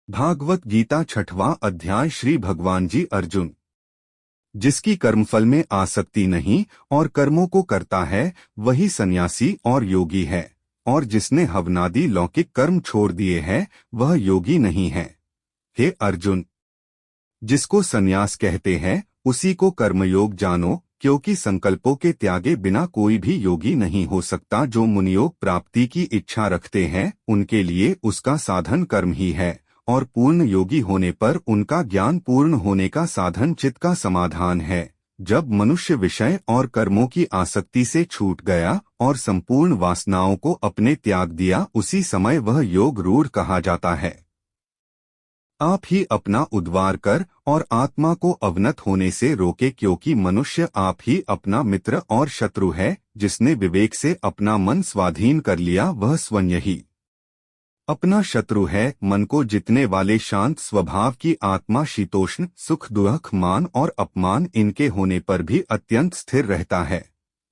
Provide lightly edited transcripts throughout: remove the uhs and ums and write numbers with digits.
भागवत गीता 6वां अध्याय। श्री भगवान जी अर्जुन, जिसकी कर्मफल में आसक्ति नहीं और कर्मों को करता है वही सन्यासी और योगी है, और जिसने हवनादि लौकिक कर्म छोड़ दिए हैं वह योगी नहीं है। हे अर्जुन, जिसको सन्यास कहते हैं उसी को कर्मयोग जानो, क्योंकि संकल्पों के त्यागे बिना कोई भी योगी नहीं हो सकता। जो मुनियोग प्राप्ति की इच्छा रखते हैं उनके लिए उसका साधन कर्म ही है, और पूर्ण योगी होने पर उनका ज्ञान पूर्ण होने का साधन चित्त का समाधान है। जब मनुष्य विषय और कर्मों की आसक्ति से छूट गया और संपूर्ण वासनाओं को अपने त्याग दिया, उसी समय वह योग रूढ़ कहा जाता है। आप ही अपना उद्धार कर और आत्मा को अवनत होने से रोके, क्योंकि मनुष्य आप ही अपना मित्र और शत्रु है। जिसने विवेक से अपना मन स्वाधीन कर लिया वह स्वयं ही अपना शत्रु है। मन को जितने वाले शांत स्वभाव की आत्मा शीतोष्ण, सुख दुख, मान और अपमान इनके होने पर भी अत्यंत स्थिर रहता है।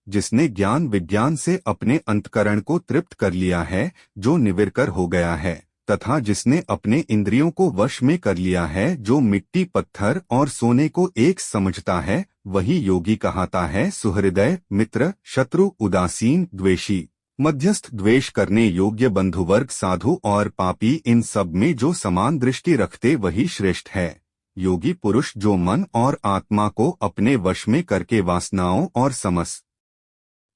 जिसने ज्ञान विज्ञान से अपने अंतकरण को तृप्त कर लिया है, जो निर्विकार हो गया है, तथा जिसने अपने इंद्रियों को वश में कर लिया है, जो मिट्टी पत्थर और सोने को एक समझता है, वही योगी कहाता है। सुहृदय, मित्र, शत्रु, उदासीन, द्वेषी, मध्यस्थ, द्वेष करने योग्य बंधुवर्ग, साधु और पापी, इन सब में जो समान दृष्टि रखते वही श्रेष्ठ है। योगी पुरुष जो मन और आत्मा को अपने वश में करके वासनाओं और समस्त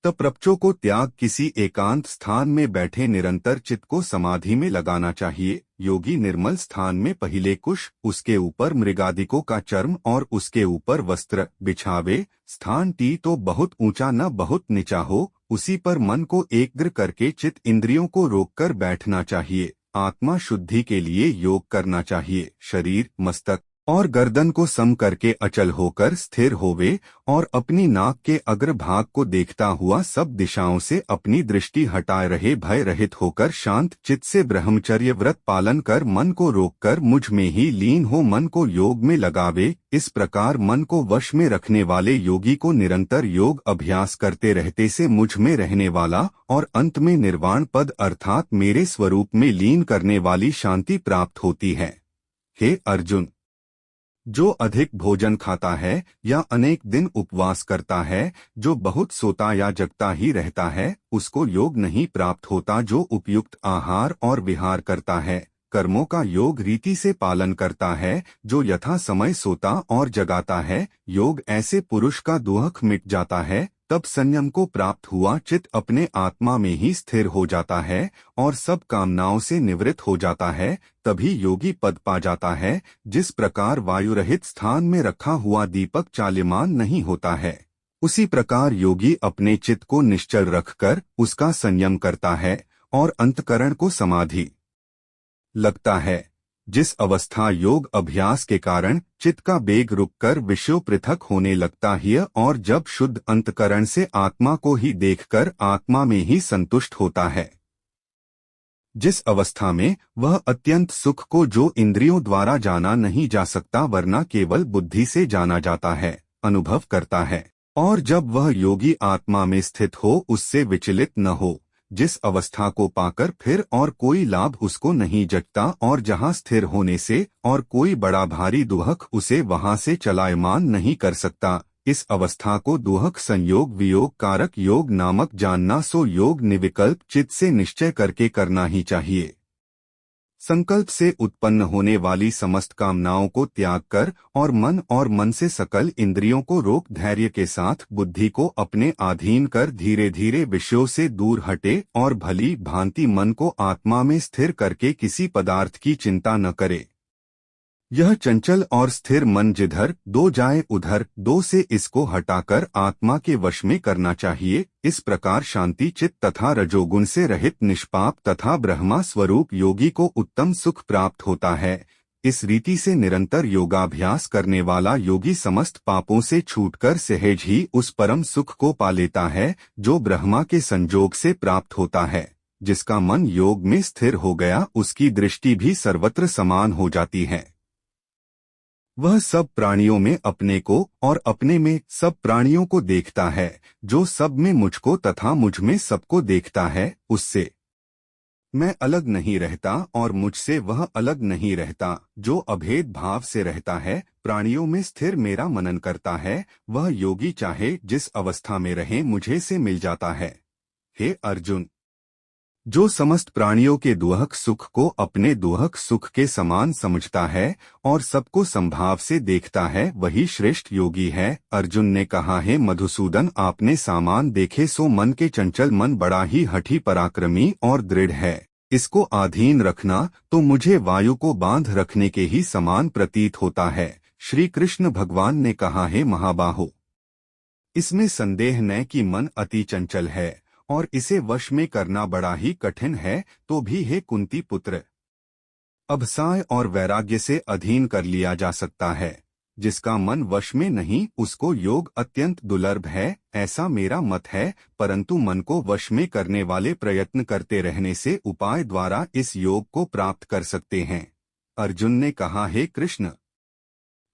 प्रपंचों को त्याग किसी एकांत स्थान में बैठे निरंतर चित्त को समाधि में लगाना चाहिए। योगी निर्मल स्थान में पहले कुश, उसके ऊपर मृगादिकों का चर्म और उसके ऊपर वस्त्र बिछावे। स्थान टी तो बहुत ऊंचा न बहुत नीचा हो, उसी पर मन को एकाग्र करके चित्त इंद्रियों को रोककर बैठना चाहिए। आत्मा शुद्धि के लिए योग करना चाहिए। शरीर, मस्तक और गर्दन को सम करके अचल होकर स्थिर होवे और अपनी नाक के अग्र भाग को देखता हुआ सब दिशाओं से अपनी दृष्टि हटाए रहे। भय रहित होकर शांत चित्त से ब्रह्मचर्य व्रत पालन कर मन को रोककर मुझ में ही लीन हो मन को योग में लगावे। इस प्रकार मन को वश में रखने वाले योगी को निरंतर योग अभ्यास करते रहते से मुझ में रहने वाला और अंत में निर्वाण पद अर्थात मेरे स्वरूप में लीन करने वाली शांति प्राप्त होती है। हे अर्जुन, जो अधिक भोजन खाता है या अनेक दिन उपवास करता है, जो बहुत सोता या जगता ही रहता है, उसको योग नहीं प्राप्त होता। जो उपयुक्त आहार और विहार करता है, कर्मों का योग रीति से पालन करता है, जो यथा समय सोता और जगाता है, योग ऐसे पुरुष का दुख मिट जाता है। तब संयम को प्राप्त हुआ चित्त अपने आत्मा में ही स्थिर हो जाता है और सब कामनाओं से निवृत्त हो जाता है, तभी योगी पद पा जाता है। जिस प्रकार वायु रहित स्थान में रखा हुआ दीपक चाल्यमान नहीं होता है, उसी प्रकार योगी अपने चित्त को निश्चल रखकर उसका संयम करता है और अंतकरण को समाधि लगता है। जिस अवस्था योग अभ्यास के कारण चित्त का वेग रुककर विषयों पृथक होने लगता है और जब शुद्ध अंतकरण से आत्मा को ही देखकर आत्मा में ही संतुष्ट होता है, जिस अवस्था में वह अत्यंत सुख को जो इंद्रियों द्वारा जाना नहीं जा सकता वरना केवल बुद्धि से जाना जाता है, अनुभव करता है, और जब वह योगी आत्मा में स्थित हो, उससे विचलित न हो, जिस अवस्था को पाकर फिर और कोई लाभ उसको नहीं जचता और जहाँ स्थिर होने से और कोई बड़ा भारी दुहक उसे वहाँ से चलायमान नहीं कर सकता, इस अवस्था को दुहक संयोग वियोग कारक योग नामक जानना। सो योग निविकल्प चित्त से निश्चय करके करना ही चाहिए। संकल्प से उत्पन्न होने वाली समस्त कामनाओं को त्याग कर और मन से सकल इंद्रियों को रोक धैर्य के साथ बुद्धि को अपने अधीन कर धीरे धीरे विषयों से दूर हटे और भली भांति मन को आत्मा में स्थिर करके किसी पदार्थ की चिंता न करे। यह चंचल और स्थिर मन जिधर दो जाए उधर दो से इसको हटाकर आत्मा के वश में करना चाहिए। इस प्रकार शांति चित्त तथा रजोगुण से रहित निष्पाप तथा ब्रह्मा स्वरूप योगी को उत्तम सुख प्राप्त होता है। इस रीति से निरंतर योगाभ्यास करने वाला योगी समस्त पापों से छूटकर सहज ही उस परम सुख को पा लेता है जो ब्रह्मा के संजोग से प्राप्त होता है। जिसका मन योग में स्थिर हो गया उसकी दृष्टि भी सर्वत्र समान हो जाती है। वह सब प्राणियों में अपने को और अपने में सब प्राणियों को देखता है। जो सब में मुझको तथा मुझ में सबको देखता है, उससे मैं अलग नहीं रहता और मुझसे वह अलग नहीं रहता। जो अभेद भाव से रहता है, प्राणियों में स्थिर मेरा मनन करता है, वह योगी चाहे जिस अवस्था में रहे मुझे से मिल जाता है। हे अर्जुन, जो समस्त प्राणियों के दुहक सुख को अपने दुहक सुख के समान समझता है और सबको संभाव से देखता है, वही श्रेष्ठ योगी है। अर्जुन ने कहा, है मधुसूदन, आपने सामान देखे सो मन के चंचल मन बड़ा ही हठी पराक्रमी और दृढ़ है। इसको अधीन रखना तो मुझे वायु को बांध रखने के ही समान प्रतीत होता है। श्री कृष्ण भगवान ने कहा, है महाबाहो, इसमें संदेह न कि मन अति चंचल है और इसे वश में करना बड़ा ही कठिन है, तो भी हे कुंती पुत्र, अभसाय और वैराग्य से अधीन कर लिया जा सकता है। जिसका मन वश में नहीं उसको योग अत्यंत दुर्लभ है, ऐसा मेरा मत है। परंतु मन को वश में करने वाले प्रयत्न करते रहने से उपाय द्वारा इस योग को प्राप्त कर सकते हैं। अर्जुन ने कहा, हे कृष्ण,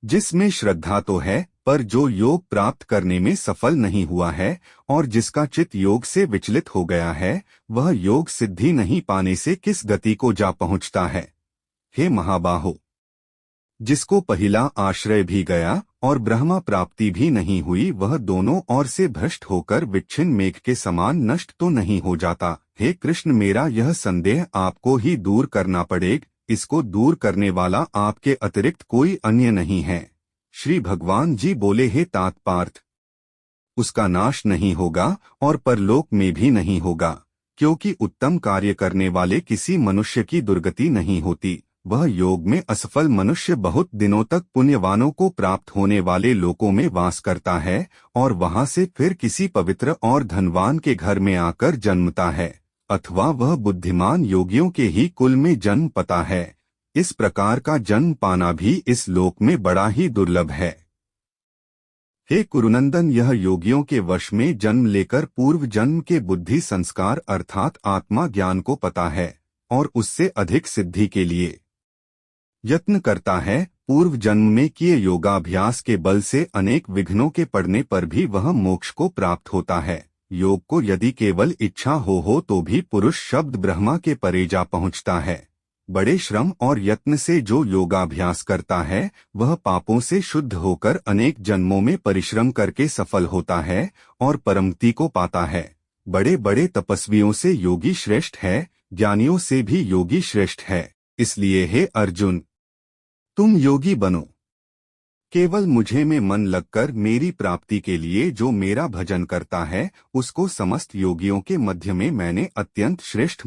जिसमें श्रद्धा तो है पर जो योग प्राप्त करने में सफल नहीं हुआ है और जिसका चित्त योग से विचलित हो गया है, वह योग सिद्धि नहीं पाने से किस गति को जा पहुंचता है। हे महाबाहो, जिसको पहला आश्रय भी गया और ब्रह्मा प्राप्ति भी नहीं हुई, वह दोनों ओर से भ्रष्ट होकर विच्छिन्न मेघ के समान नष्ट तो नहीं हो जाता। हे कृष्ण, मेरा यह संदेह आपको ही दूर करना पड़ेगा। इसको दूर करने वाला आपके अतिरिक्त कोई अन्य नहीं है। श्री भगवान जी बोले, हे तात पार्थ, उसका नाश नहीं होगा और परलोक में भी नहीं होगा, क्योंकि उत्तम कार्य करने वाले किसी मनुष्य की दुर्गति नहीं होती। वह योग में असफल मनुष्य बहुत दिनों तक पुण्यवानों को प्राप्त होने वाले लोकों में वास करता है और वहां से फिर किसी पवित्र और धनवान के घर में आकर जन्मता है, अथवा वह बुद्धिमान योगियों के ही कुल में जन्म पाता है। इस प्रकार का जन्म पाना भी इस लोक में बड़ा ही दुर्लभ है। हे कुरुनंदन, यह योगियों के वश में जन्म लेकर पूर्व जन्म के बुद्धि संस्कार अर्थात आत्मा ज्ञान को पता है और उससे अधिक सिद्धि के लिए यत्न करता है। पूर्व जन्म में किए योगाभ्यास के बल से अनेक विघ्नों के पड़ने पर भी वह मोक्ष को प्राप्त होता है। योग को यदि केवल इच्छा हो तो भी पुरुष शब्द ब्रह्मा के परे जा पहुंचता है। बड़े श्रम और यत्न से जो योगाभ्यास करता है, वह पापों से शुद्ध होकर अनेक जन्मों में परिश्रम करके सफल होता है और परमति को पाता है। बड़े बड़े तपस्वियों से योगी श्रेष्ठ है, ज्ञानियों से भी योगी श्रेष्ठ है। इसलिए हे अर्जुन, तुम योगी बनो। केवल मुझे में मन लगकर मेरी प्राप्ति के लिए जो मेरा भजन करता है, उसको समस्त योगियों के मध्य में मैंने अत्यंत श्रेष्ठ